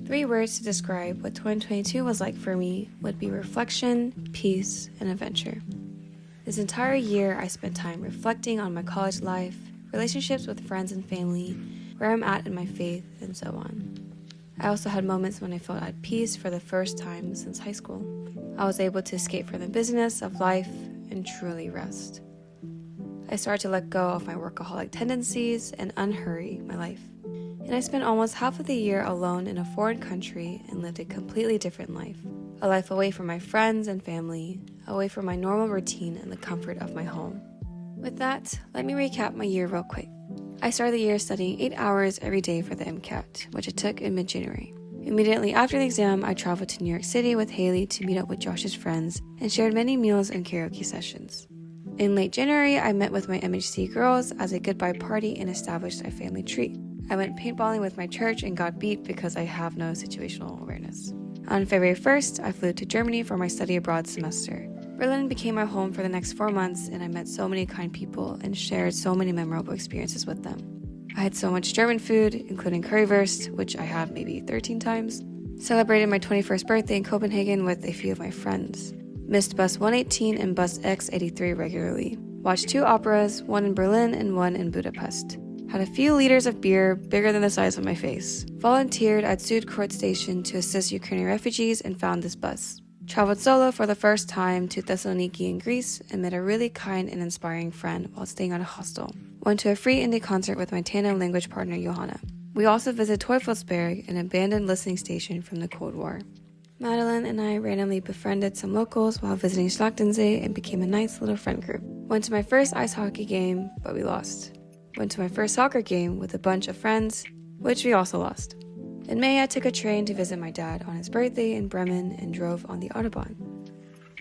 3 words to describe what 2022 was like for me would be reflection, peace, and adventure. This entire year, I spent time reflecting on my college life, relationships with friends and family, where I'm at in my faith, and so on. I also had moments when I felt at peace for the first time since high school. I was able to escape from the busyness of life and truly rest. I started to let go of my workaholic tendencies and unhurry my life. And I spent almost half of the year alone in a foreign country and lived a completely different life. A life away from my friends and family, away from my normal routine and the comfort of my home. With that, let me recap my year real quick. I started the year studying 8 hours every day for the MCAT, which I took in mid-January. Immediately after the exam, I traveled to New York City with Haley to meet up with Josh's friends and shared many meals and karaoke sessions. In late January, I met with my MHC girls as a goodbye party and established a family treat. I went paintballing with my church and got beat because I have no situational awareness. On February 1st, I flew to Germany for my study abroad semester. Berlin became my home for the next 4 months, and I met so many kind people and shared so many memorable experiences with them. I had so much German food, including currywurst, which I had maybe 13 times. Celebrated my 21st birthday in Copenhagen with a few of my friends. Missed bus 118 and bus X83 regularly. Watched 2 operas, one in Berlin and one in Budapest. Had a few liters of beer bigger than the size of my face. Volunteered at Südkreuz station to assist Ukrainian refugees and found this bus. Traveled solo for the first time to Thessaloniki in Greece and met a really kind and inspiring friend while staying at a hostel. Went to a free indie concert with my tandem language partner Johanna. We also visited Teufelsberg, an abandoned listening station from the Cold War. Madeline and I randomly befriended some locals while visiting Schlachtensee and became a nice little friend group. Went to my first ice hockey game, but we lost. Went to my first soccer game with a bunch of friends, which we also lost. In May, I took a train to visit my dad on his birthday in Bremen and drove on the Autobahn.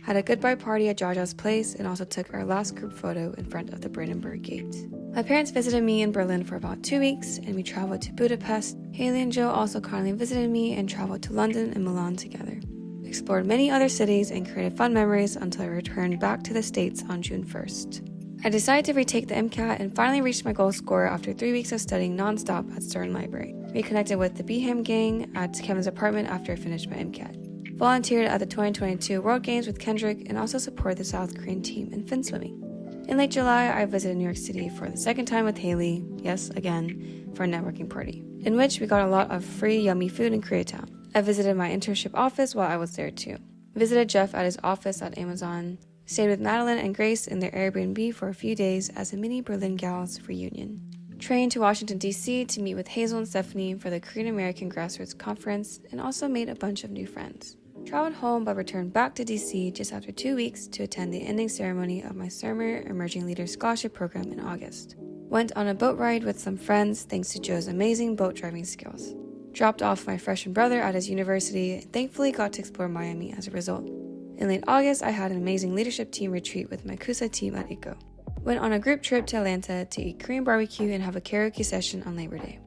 Had a goodbye party at Jaja's place and also took our last group photo in front of the Brandenburg Gate. My parents visited me in Berlin for about 2 weeks and we traveled to Budapest. Haley and Joe also kindly visited me and traveled to London and Milan together. Explored many other cities and created fun memories until I returned back to the States on June 1st. I decided to retake the MCAT and finally reached my goal score after 3 weeks of studying non-stop at Stern Library. Reconnected with the Beham gang at Kevin's apartment after I finished my MCAT. Volunteered at the 2022 World Games with Kendrick and also supported the South Korean team in fin swimming. In late July, I visited New York City for the second time with Haley, yes, again, for a networking party, in which we got a lot of free yummy food in Koreatown. I visited my internship office while I was there too. Visited Jeff at his office at Amazon. Stayed with Madeline and Grace in their Airbnb for a few days as a mini Berlin Gals reunion. Trained to Washington, D.C. to meet with Hazel and Stephanie for the Korean American Grassroots Conference and also made a bunch of new friends. Traveled home but returned back to D.C. just after 2 weeks to attend the ending ceremony of my summer Emerging Leaders Scholarship Program in August. Went on a boat ride with some friends thanks to Joe's amazing boat driving skills. Dropped off my freshman brother at his university and thankfully got to explore Miami as a result. In late August, I had an amazing leadership team retreat with my KUSA team at ICO. Went on a group trip to Atlanta to eat Korean barbecue and have a karaoke session on Labor Day.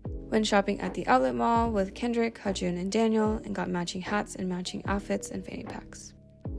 Went shopping at the outlet mall with Kendrick, Hajun, and Daniel and got matching hats and matching outfits and fanny packs.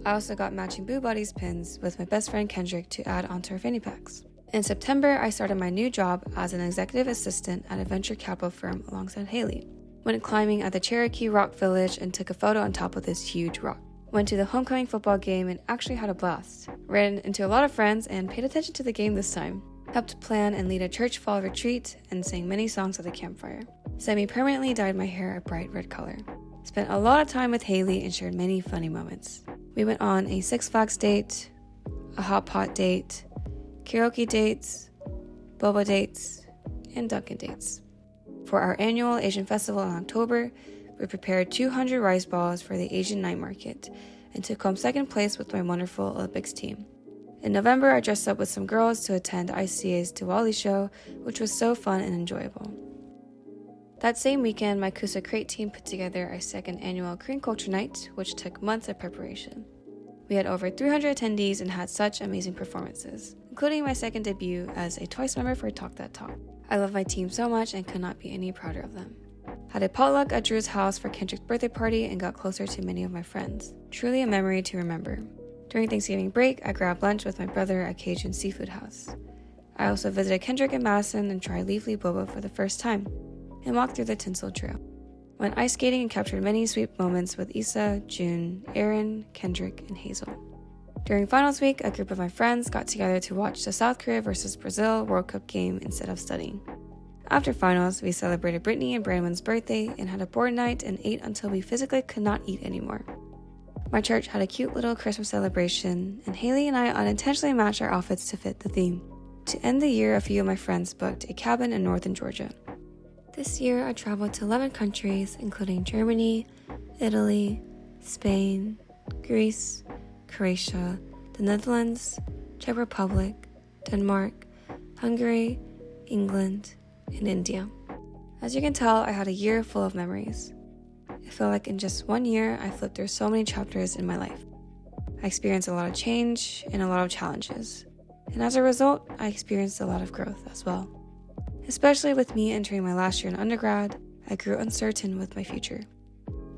I also got matching Boo Buddies pins with my best friend Kendrick to add onto our fanny packs. In September, I started my new job as an executive assistant at a venture capital firm alongside Haley. Went climbing at the Cherokee Rock Village and took a photo on top of this huge rock. Went to the homecoming football game and actually had a blast. Ran into a lot of friends and paid attention to the game this time. Helped plan and lead a church fall retreat and sang many songs at the campfire. Semi-permanently dyed my hair a bright red color. Spent a lot of time with Haley and shared many funny moments. We went on a Six Flags date, a hot pot date, karaoke dates, boba dates, and Dunkin' dates. For our annual Asian festival in October, we prepared 200 rice balls for the Asian night market and took home second place with my wonderful Olympics team. In November, I dressed up with some girls to attend ICA's Diwali show, which was so fun and enjoyable. That same weekend, my KUSA Crate team put together our second annual Korean Culture Night, which took months of preparation. We had over 300 attendees and had such amazing performances, including my second debut as a Twice member for Talk That Talk. I love my team so much and could not be any prouder of them. Had a potluck at Drew's house for Kendrick's birthday party and got closer to many of my friends. Truly a memory to remember. During Thanksgiving break, I grabbed lunch with my brother at Cajun Seafood House. I also visited Kendrick and Madison and tried Leafly Boba for the first time, and walked through the Tinsel Trail. Went ice skating and captured many sweet moments with Issa, June, Aaron, Kendrick, and Hazel. During finals week, a group of my friends got together to watch the South Korea vs. Brazil World Cup game instead of studying. After finals, we celebrated Brittany and Brandon's birthday and had a board night and ate until we physically could not eat anymore. My church had a cute little Christmas celebration, and Haley and I unintentionally matched our outfits to fit the theme. To end the year, a few of my friends booked a cabin in northern Georgia. This year, I traveled to 11 countries, including Germany, Italy, Spain, Greece, Croatia, the Netherlands, Czech Republic, Denmark, Hungary, England, and India. As you can tell, I had a year full of memories. I feel like in just 1 year, I flipped through so many chapters in my life. I experienced a lot of change and a lot of challenges. And as a result, I experienced a lot of growth as well. Especially with me entering my last year in undergrad, I grew uncertain with my future.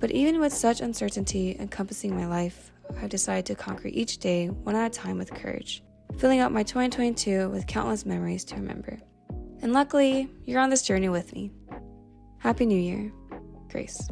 But even with such uncertainty encompassing my life, I've decided to conquer each day one at a time with courage, filling up my 2022 with countless memories to remember. And luckily, you're on this journey with me. Happy New Year, Grace.